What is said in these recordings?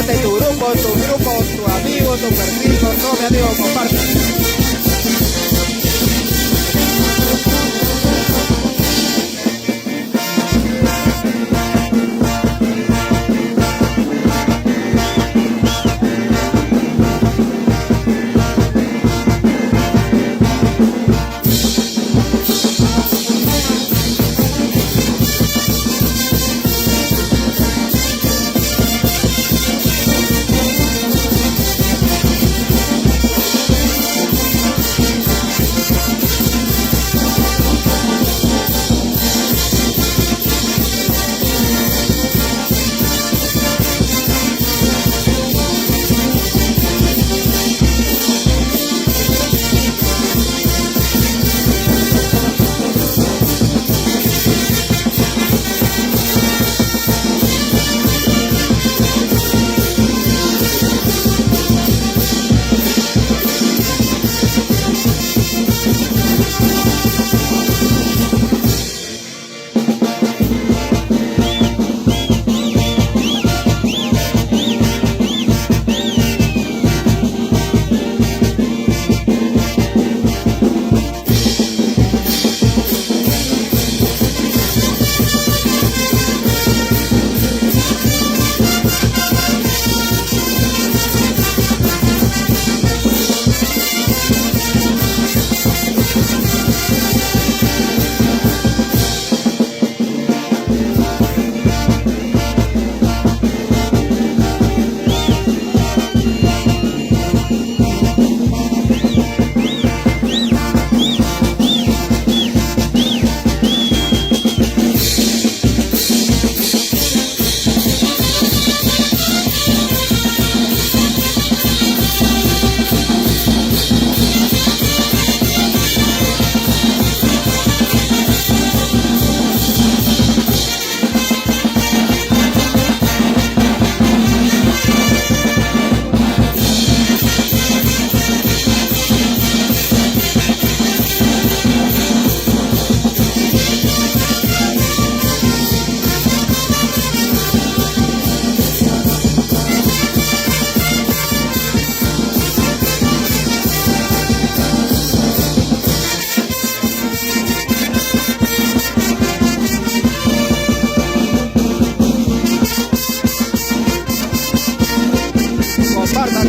comparte tu grupo, tu amigo, tu perfil, con todo mi amigo, comparte.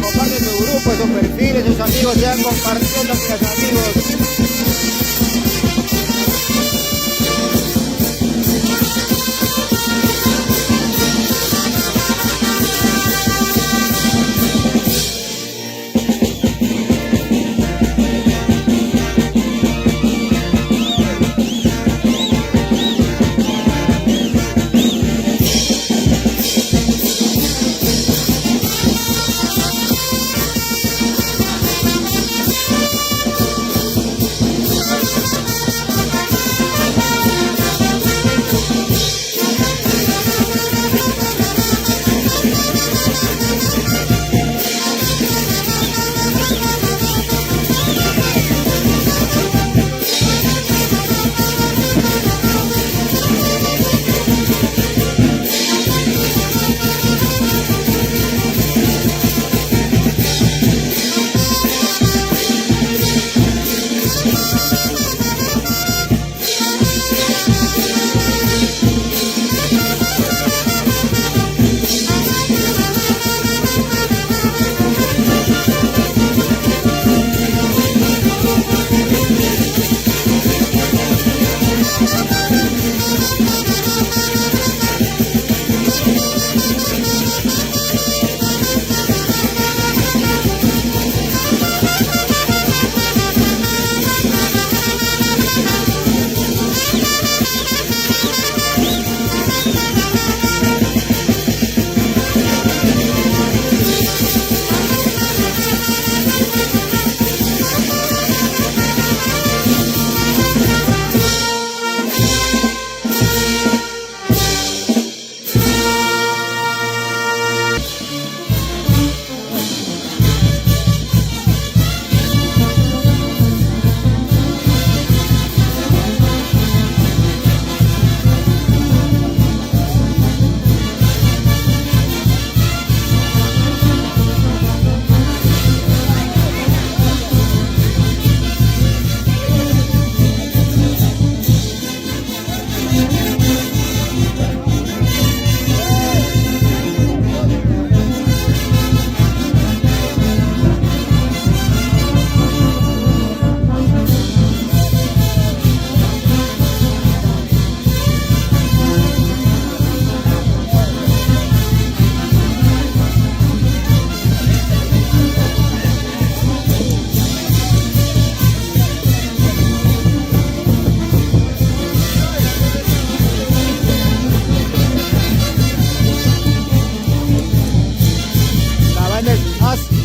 Comparte tu grupo, sus perfiles, sus amigos, sean compartiendo, mis amigos.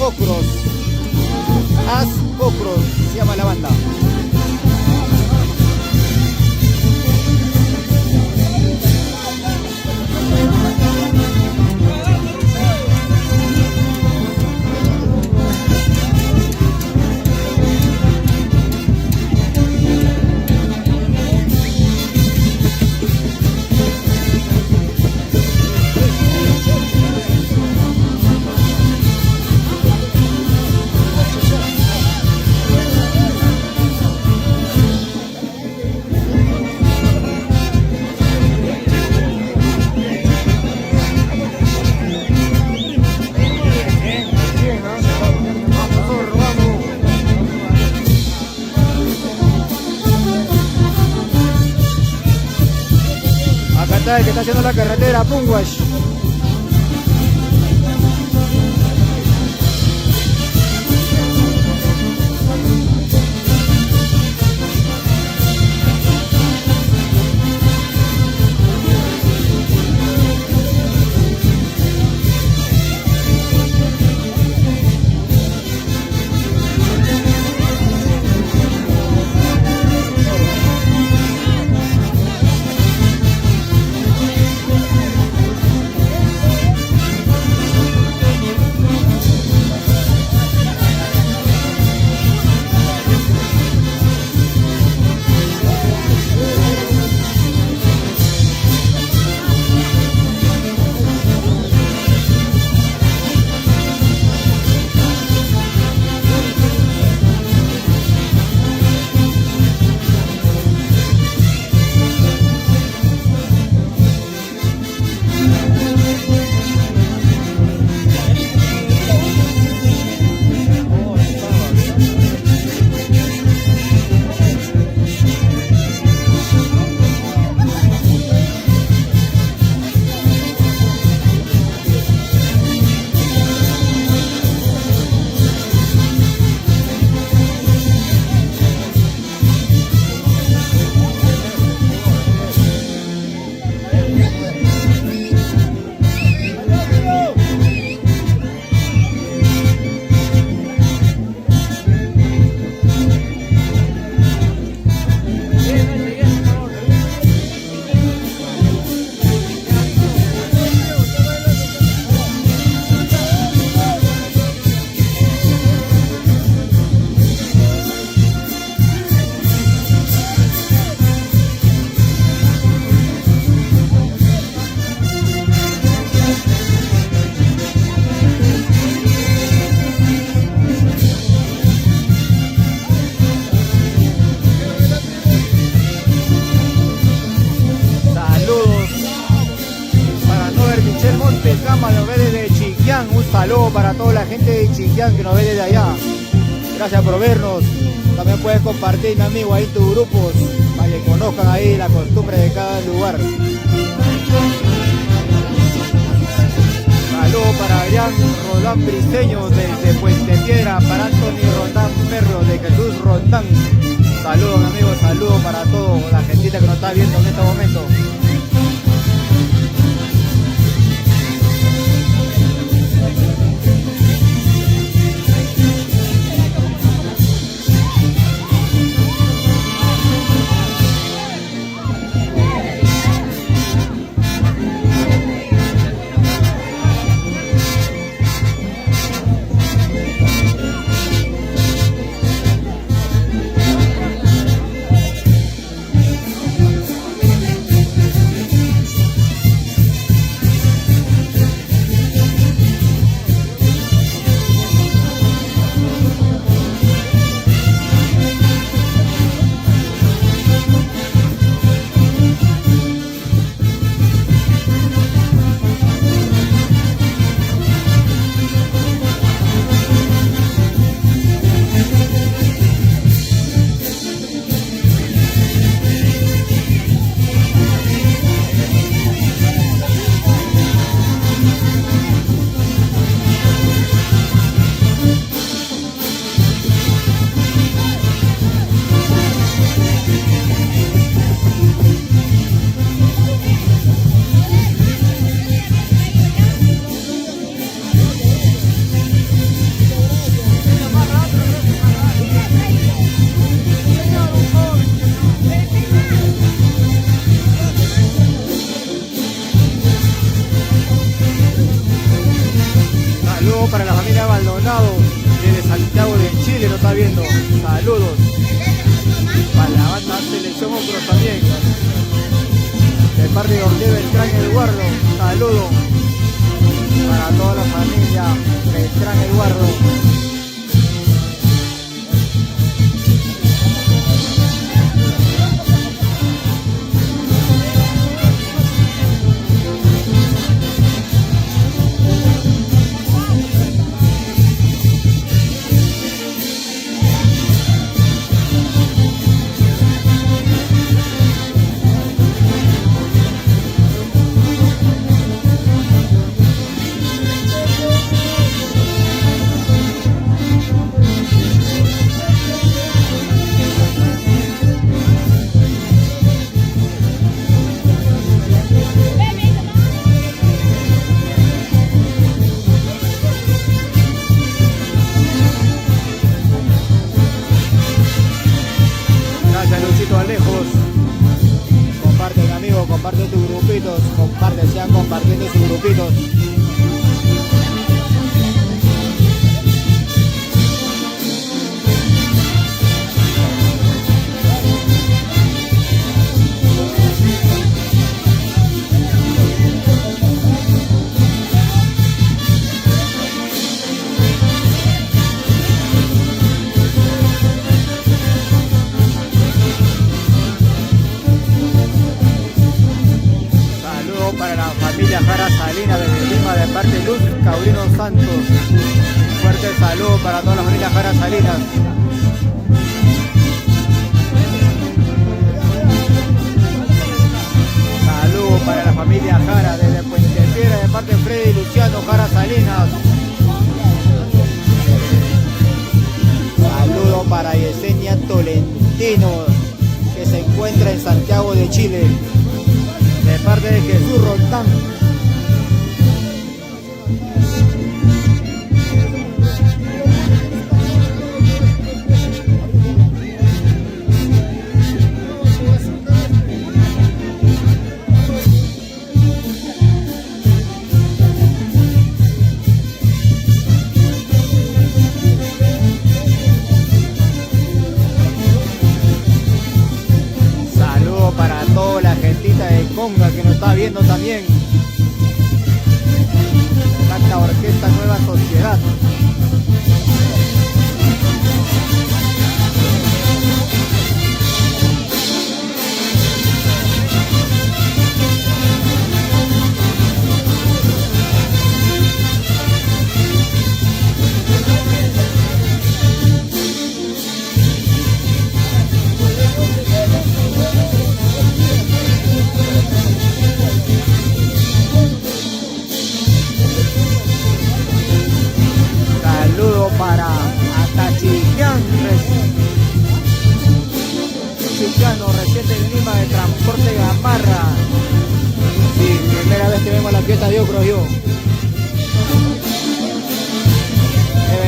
Ocros. As Ocros se llama la banda. El que está haciendo la carretera Punguash. Un saludo para toda la gente de Chillán que nos ve desde allá. Gracias por vernos. También puedes compartir, mi amigo, ahí tus grupos para que conozcan ahí la costumbre de cada lugar. Saludo para Adrián Rodán Briceño desde Puente Piedra, para Anthony Rondán Perro de Jesús Rondán. Saludos, mi amigo, saludos para toda la gentita que nos está viendo en este momento. Saludos para la familia Maldonado desde Santiago de Chile, lo está viendo. Saludos. Para la banda Selección Ocros también. De parte de Ortega Beltrán Eduardo. Saludos para toda la familia Beltrán Eduardo. Lejos, comparten amigos, comparten tus grupitos, comparten, sean compartiendo sus grupitos. Para la familia Jara Salinas desde Lima de parte de Luz Caurino Santos. Un fuerte saludo para toda la familia Jara Salinas. Saludo para la familia Jara desde Puente Piedra de parte de Freddy y Luciano Jara Salinas. Saludo para Yesenia Tolentino que se encuentra en Santiago de Chile. De parte de Jesús Roldán. Saludos para toda la gentita de Conga que nos está viendo también. La orquesta Nueva Sociedad. Para Atachiquián, Chicano, reciente en Lima de Transporte Gamarra. Sí, primera vez que vemos la fiesta de Ocros yo.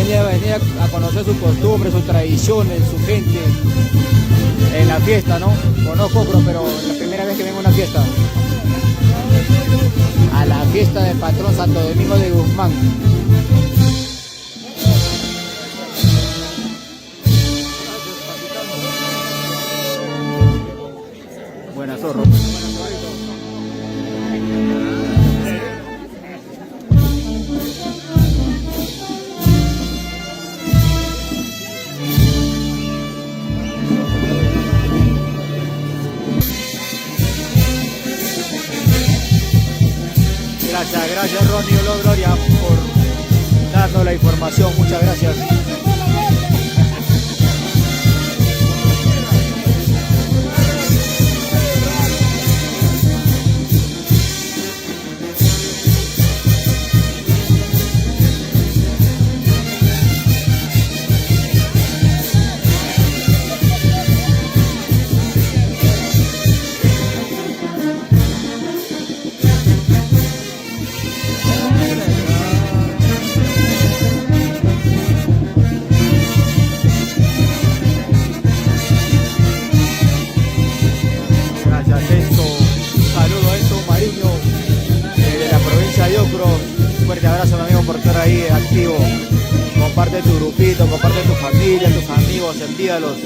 Venía a conocer sus costumbres, sus tradiciones, su gente en la fiesta, ¿no? Conozco Ocros, pero la primera vez que vengo a una fiesta. A la fiesta del patrón Santo Domingo de Guzmán. Buenas, zorro. Gracias Ronnie Olor Gloria por darnos la información, muchas gracias. Saludo a Enzo Mariño de la provincia de Ocros. Fuerte abrazo, mi amigo, por estar ahí activo. Comparte tu grupito, comparte tu familia, tus amigos, envíalos.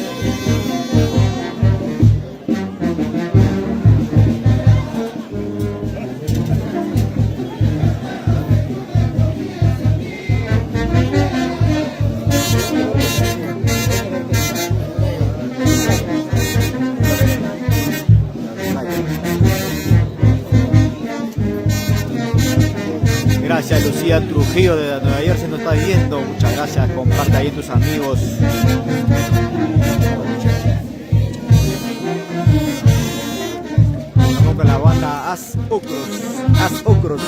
Gracias Lucía Trujillo de Nueva York, si nos está viendo, muchas gracias, comparte ahí tus amigos. Vamos con la banda As Ocros.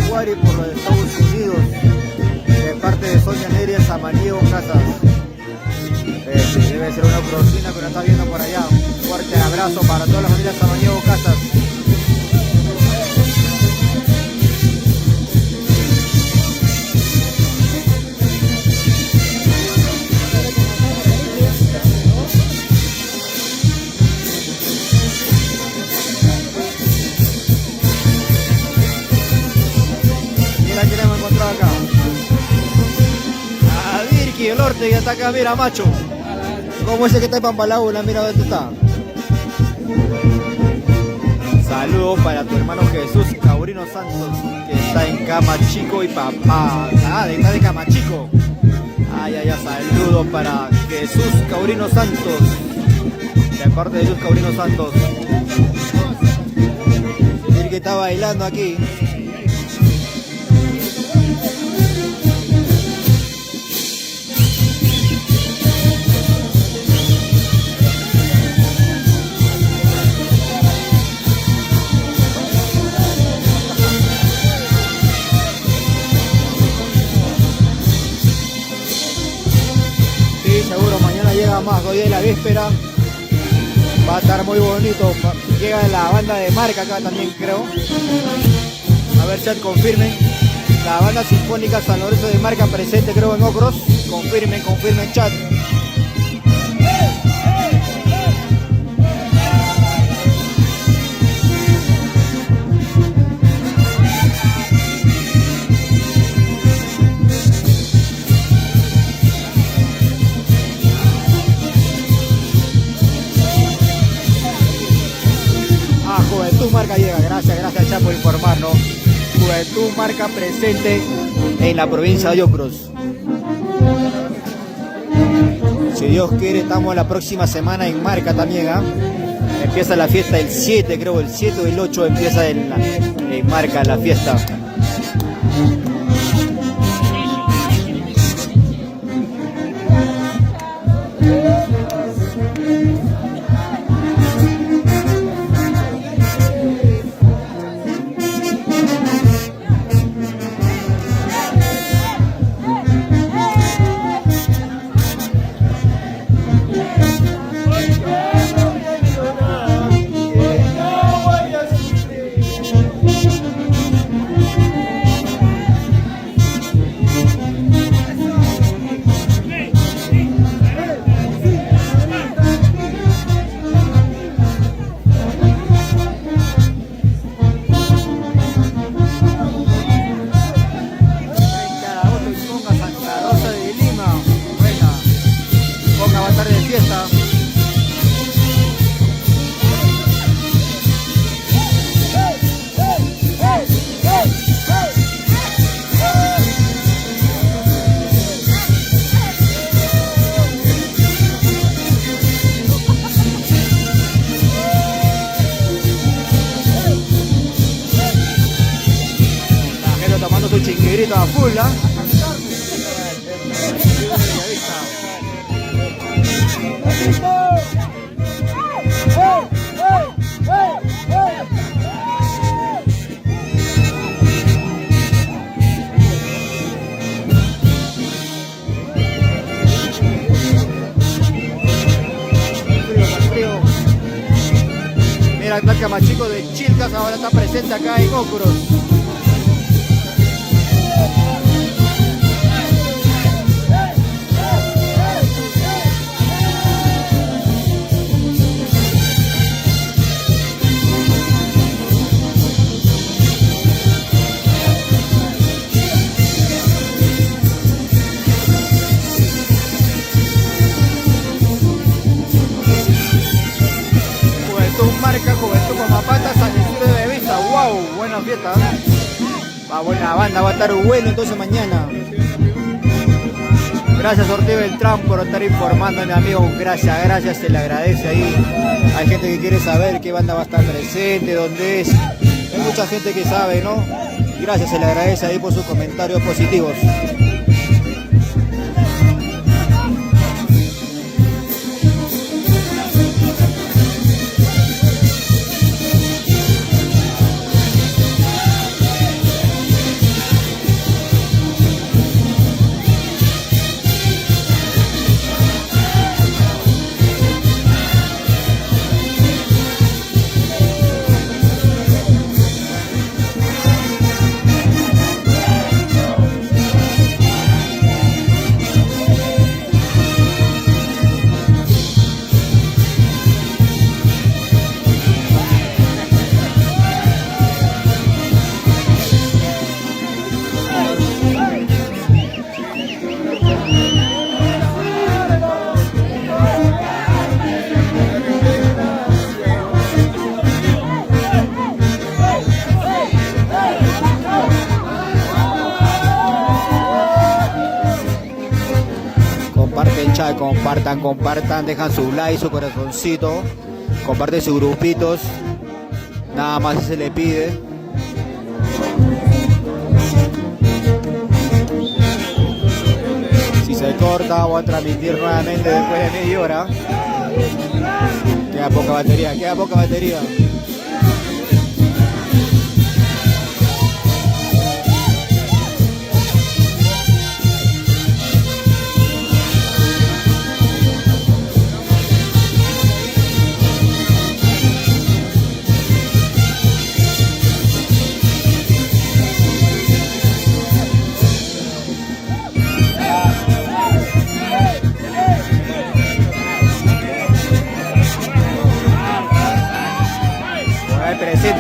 Guari por los Estados Unidos, de parte de Sonia Neria Samaniego Casas. Debe ser una prosina que nos está viendo por allá. Un fuerte abrazo para toda la familia Samaniego Casas. Acá. A Virki, el norte, y está acá, mira, macho. Como ese que está en Pampalauna, mira dónde está. Saludos para tu hermano Jesús Caurino Santos, que está en Camachico y papá. Está de Camachico. Ay, saludos para Jesús Caurino Santos, de parte de Jesús Caurino Santos. El que está bailando aquí. Seguro mañana llega más, hoy es la víspera, va a estar muy bonito. Llega la banda de Marca acá también, creo. A ver, chat, confirmen. La banda sinfónica San Lorenzo de Marca presente, creo, en Ocros. Confirmen, chat. Juventud Marca llega, gracias Cha por informarnos. Juventud Marca presente en la provincia de Ocros. Si Dios quiere, estamos la próxima semana en Marca también, ¿ah? Empieza la fiesta el 7, creo, el 7 o el 8 empieza en Marca la fiesta. Pedrito a full, ¿ah? Mira, el Camachico de Chilcas ahora está presente acá en Ócuros. Marca Juventud Pomapata, San Isidro de Vista. Wow, buena fiesta. Va buena banda, va a estar bueno entonces mañana. Gracias Ortiz Beltrán por estar informando a mi amigo. Gracias, se le agradece ahí. Hay gente que quiere saber qué banda va a estar presente, dónde es. Hay mucha gente que sabe, ¿no? Gracias, se le agradece ahí por sus comentarios positivos. Compartan, dejan su like, su corazoncito, comparten sus grupitos, nada más se le pide. Si se corta, vamos a transmitir nuevamente después de media hora. Queda poca batería.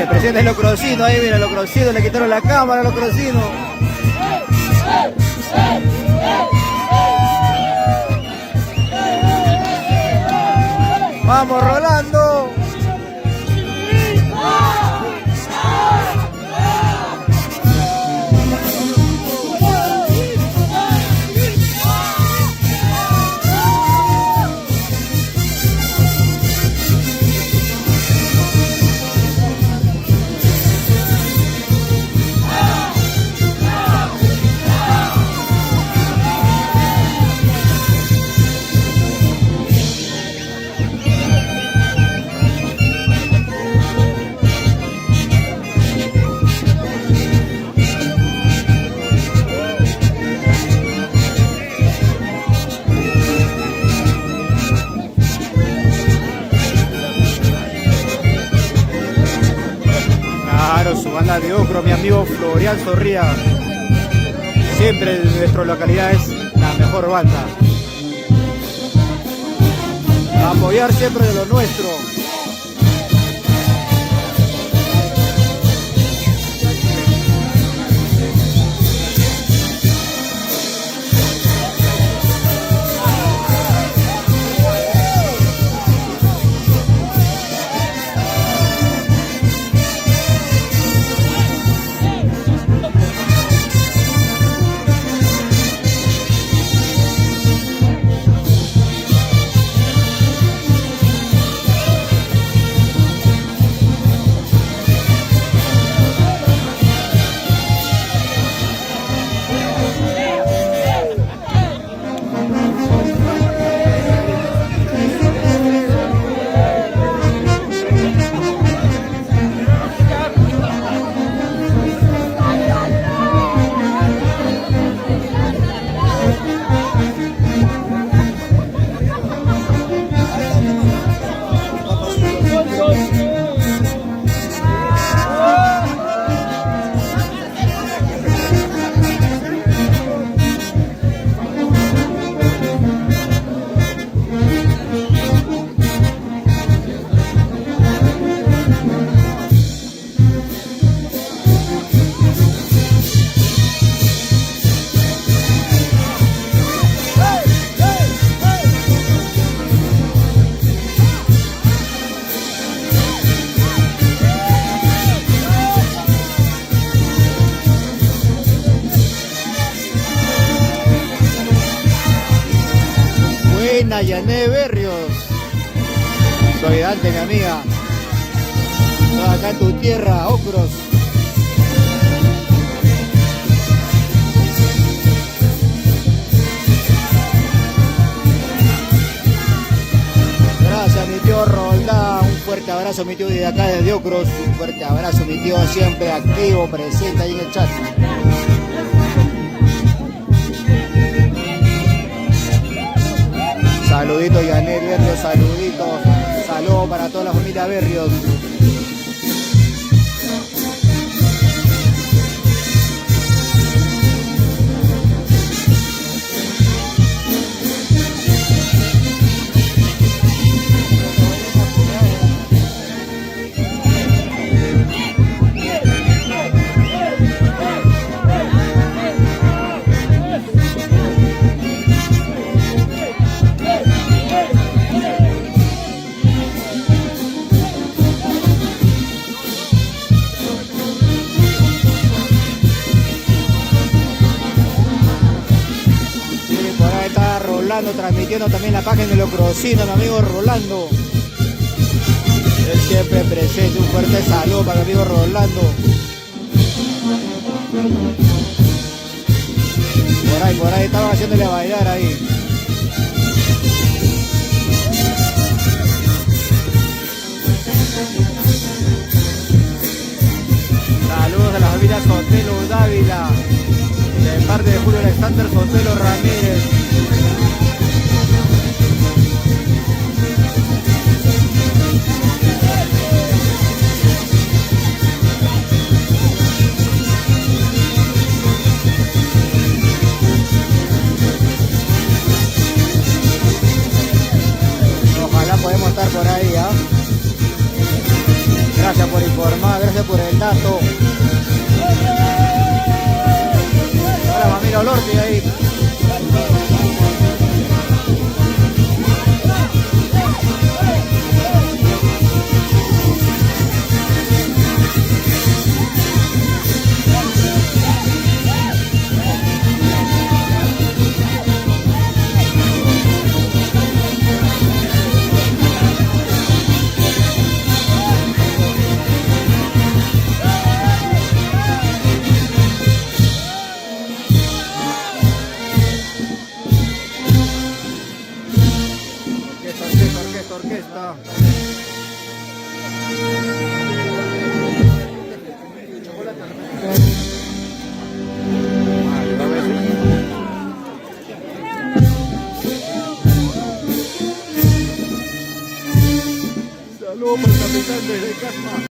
Presente Locrocino, ahí mira, Locrocino, le quitaron la cámara a Locrocino. Vamos Rolando. Su banda de Ocro, mi amigo Florian Zorría. Siempre en nuestra localidad es la mejor banda. Apoyar siempre de lo nuestro. hermana Yané Berrios. Soy Dante, mi amiga. Estoy acá en tu tierra, Ocros. Gracias, mi tío Roldán. Un fuerte abrazo, mi tío, desde acá, desde Ocros. Un fuerte abrazo, mi tío, siempre activo, presente ahí en el chat. Saluditos, Yané Berrios, saluditos. Saludos para toda la familia Berrios. Transmitiendo también la página de los Crocinos, mi amigo Rolando. Él siempre presente. Un fuerte saludo para mi amigo Rolando. Por ahí estaba haciéndole a bailar ahí. Saludos a la familia Sotelo Dávila, de parte de Julio Alexander Sotelo Ramírez. Podemos estar por ahí, ¿ah? Gracias por informar, gracias por el dato. Hola, Mamiro Olorti ahí. Orquesta. Saludos para el capitán desde Casma.